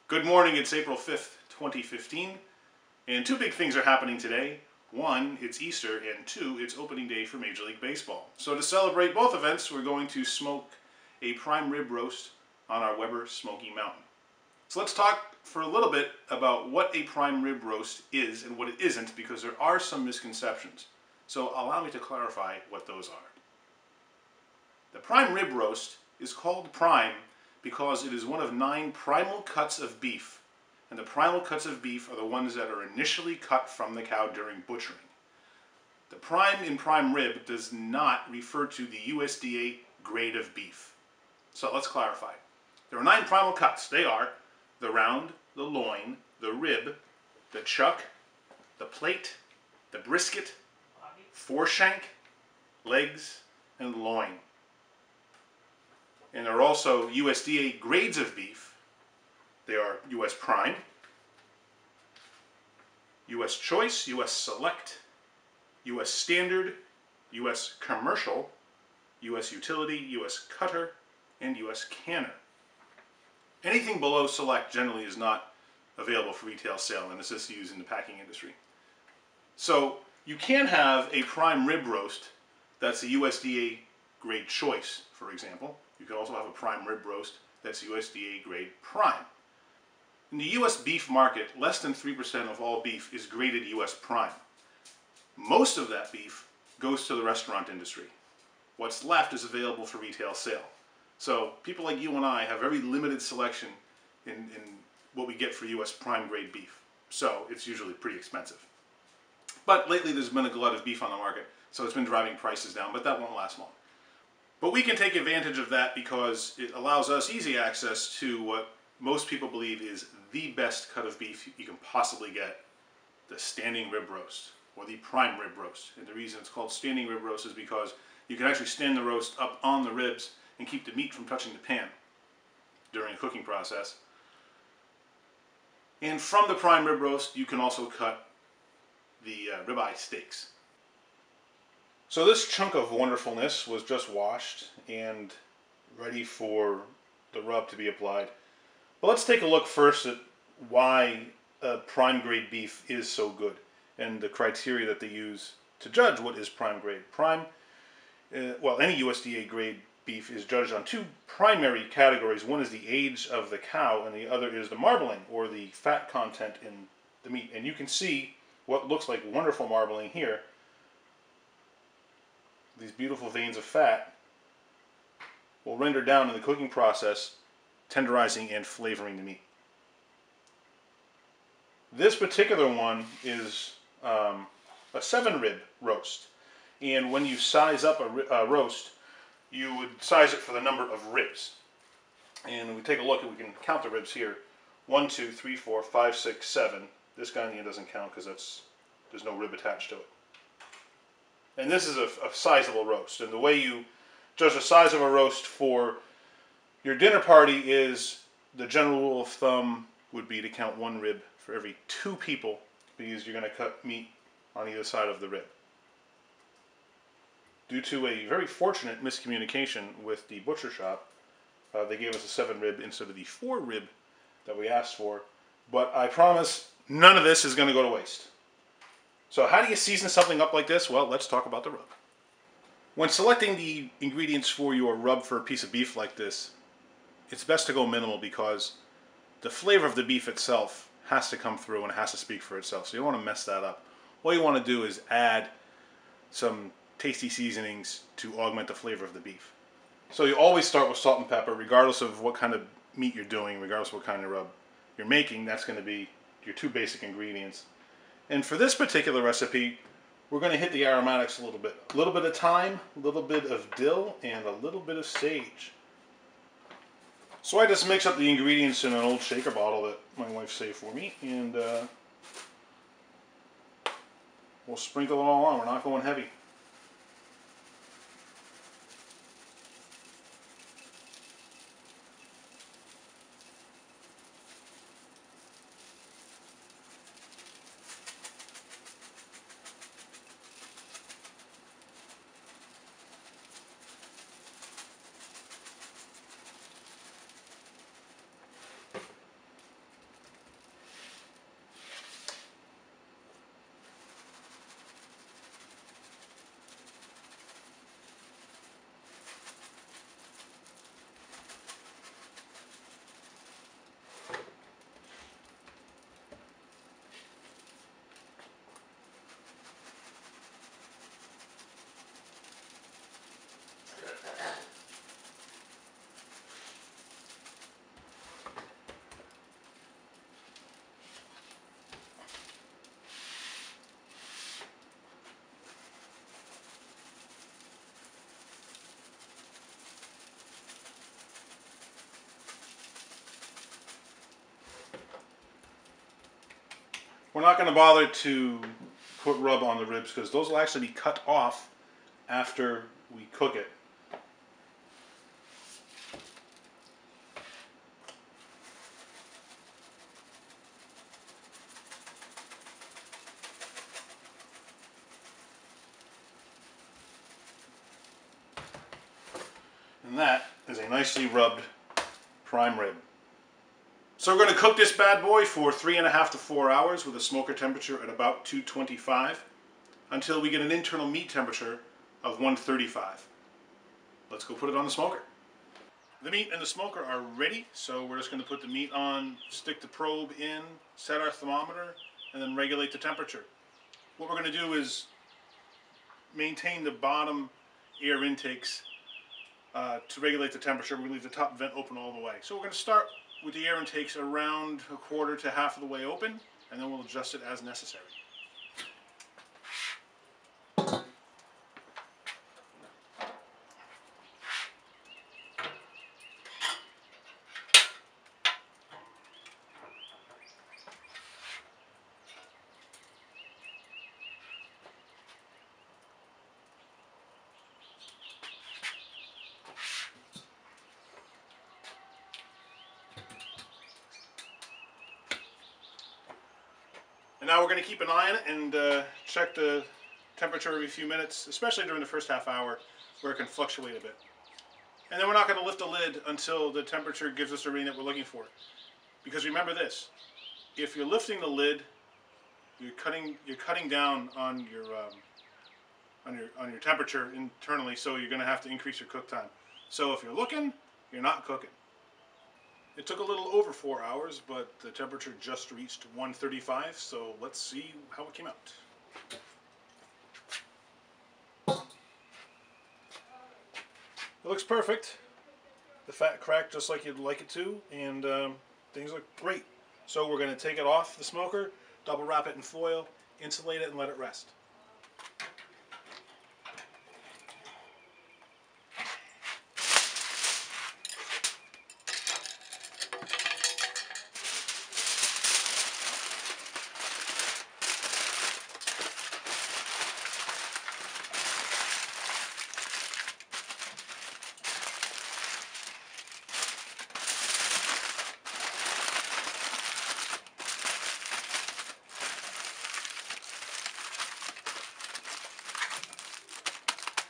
Good morning, it's April 5th, 2015, and two big things are happening today. One, it's Easter, and two, it's opening day for Major League Baseball. So to celebrate both events, we're going to smoke a prime rib roast on our Weber Smoky Mountain. So let's talk for a little bit about what a prime rib roast is and what it isn't, because there are some misconceptions. So allow me to clarify what those are. The prime rib roast is called prime because it is one of 9 primal cuts of beef. And the primal cuts of beef are the ones that are initially cut from the cow during butchering. The prime in prime rib does not refer to the USDA grade of beef. So let's clarify. There are 9 primal cuts. They are the round, the loin, the rib, the chuck, the plate, the brisket, foreshank, legs, and loin. And there are also USDA grades of beef. They are US Prime, US Choice, US Select, US Standard, US Commercial, US Utility, US Cutter, and US Canner. Anything below Select generally is not available for retail sale, and this is used in the packing industry. So you can have a prime rib roast that's a USDA grade Choice, for example. You can also have a prime rib roast that's USDA grade Prime. In the U.S. beef market, less than 3% of all beef is graded U.S. Prime. Most of that beef goes to the restaurant industry. What's left is available for retail sale. So people like you and I have very limited selection in what we get for U.S. Prime grade beef. So it's usually pretty expensive. But lately there's been a glut of beef on the market, so it's been driving prices down, but that won't last long. But we can take advantage of that because it allows us easy access to what most people believe is the best cut of beef you can possibly get, the standing rib roast, or the prime rib roast. And the reason it's called standing rib roast is because you can actually stand the roast up on the ribs and keep the meat from touching the pan during a cooking process. And from the prime rib roast, you can also cut the ribeye steaks. So this chunk of wonderfulness was just washed and ready for the rub to be applied. But let's take a look first at why prime grade beef is so good and the criteria that they use to judge what is prime grade. Prime, well, any USDA grade beef is judged on 2 primary categories. One is the age of the cow and the other is the marbling, or the fat content in the meat. And you can see what looks like wonderful marbling here. These beautiful veins of fat will render down in the cooking process, tenderizing and flavoring the meat. This particular one is a 7 rib roast, and when you size up a roast, you would size it for the number of ribs. And we take a look and we can count the ribs here. 1, 2, 3, 4, 5, 6, 7. This guy in the end doesn't count because there's no rib attached to it. And this is a sizable roast. And the way you judge the size of a roast for your dinner party is, the general rule of thumb would be to count 1 rib for every 2 people, because you're going to cut meat on either side of the rib. Due to a very fortunate miscommunication with the butcher shop, they gave us a 7 rib instead of the 4 rib that we asked for. But I promise none of this is going to go to waste. So how do you season something up like this? Well, let's talk about the rub. When selecting the ingredients for your rub for a piece of beef like this, it's best to go minimal because the flavor of the beef itself has to come through and it has to speak for itself. So you don't want to mess that up. All you want to do is add some tasty seasonings to augment the flavor of the beef. So you always start with salt and pepper, regardless of what kind of meat you're doing, regardless of what kind of rub you're making. That's going to be your 2 basic ingredients. And for this particular recipe, we're going to hit the aromatics a little bit. A little bit of thyme, a little bit of dill, and a little bit of sage. So I just mix up the ingredients in an old shaker bottle that my wife saved for me, and we'll sprinkle it all on. We're not going heavy. We're not going to bother to put rub on the ribs because those will actually be cut off after we cook it. And that is a nicely rubbed prime rib. So we're going to cook this bad boy for 3.5 to 4 hours with a smoker temperature at about 225 until we get an internal meat temperature of 135. Let's go put it on the smoker. The meat and the smoker are ready, so we're just going to put the meat on, stick the probe in, set our thermometer, and then regulate the temperature. What we're going to do is maintain the bottom air intakes to regulate the temperature. We're going to leave the top vent open all the way. So we're going to start with the air intakes around 1/4 to half of the way open, and then we'll adjust it as necessary. And now we're going to keep an eye on it and check the temperature every few minutes, especially during the first half hour where it can fluctuate a bit. And then we're not going to lift the lid until the temperature gives us the reading that we're looking for. Because remember this, if you're lifting the lid, you're cutting down on your temperature internally, so you're going to have to increase your cook time. So if you're looking, you're not cooking. It took a little over 4 hours, but the temperature just reached 135, so let's see how it came out. It looks perfect. The fat cracked just like you'd like it to, and things look great. So we're going to take it off the smoker, double wrap it in foil, insulate it, and let it rest.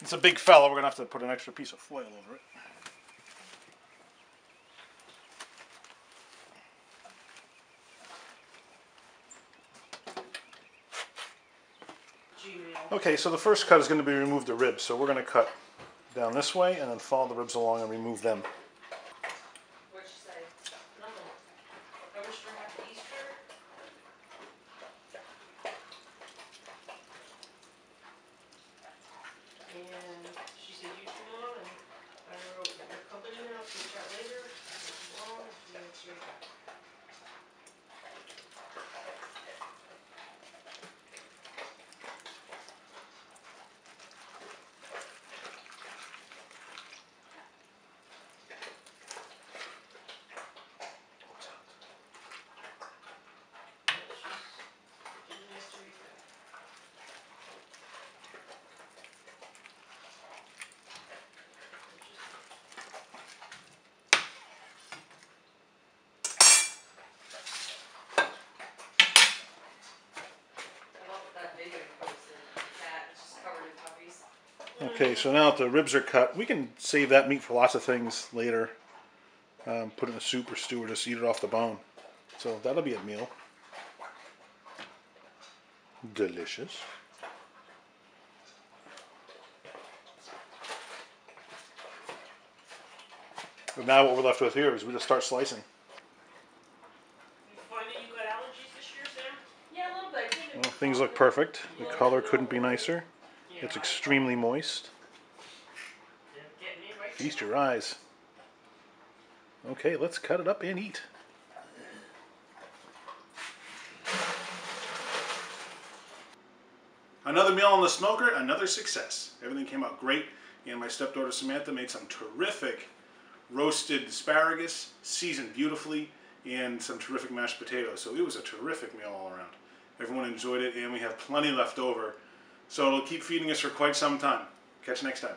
It's a big fella, we're going to have to put an extra piece of foil over it. Okay, so the first cut is going to be remove the ribs. So we're going to cut down this way and then follow the ribs along and remove them. What'd she say? Nothing. I wish for happy Easter. And she said, you too long, and I wrote, your company now, we'll chat later. Too long, and then she Okay, so now that the ribs are cut, we can save that meat for lots of things later. Put it in a soup or stew or just eat it off the bone. So that'll be a meal. Delicious. But now what we're left with here is we just start slicing. You find that you got allergies this year, Sam? Yeah, a little bit. Well, things look perfect. The color couldn't be nicer. It's extremely moist. Feast your eyes. Okay, let's cut it up and eat. Another meal on the smoker, another success. Everything came out great, and my stepdaughter Samantha made some terrific roasted asparagus, seasoned beautifully, and some terrific mashed potatoes. So it was a terrific meal all around. Everyone enjoyed it, and we have plenty left over. So it'll keep feeding us for quite some time. Catch you next time.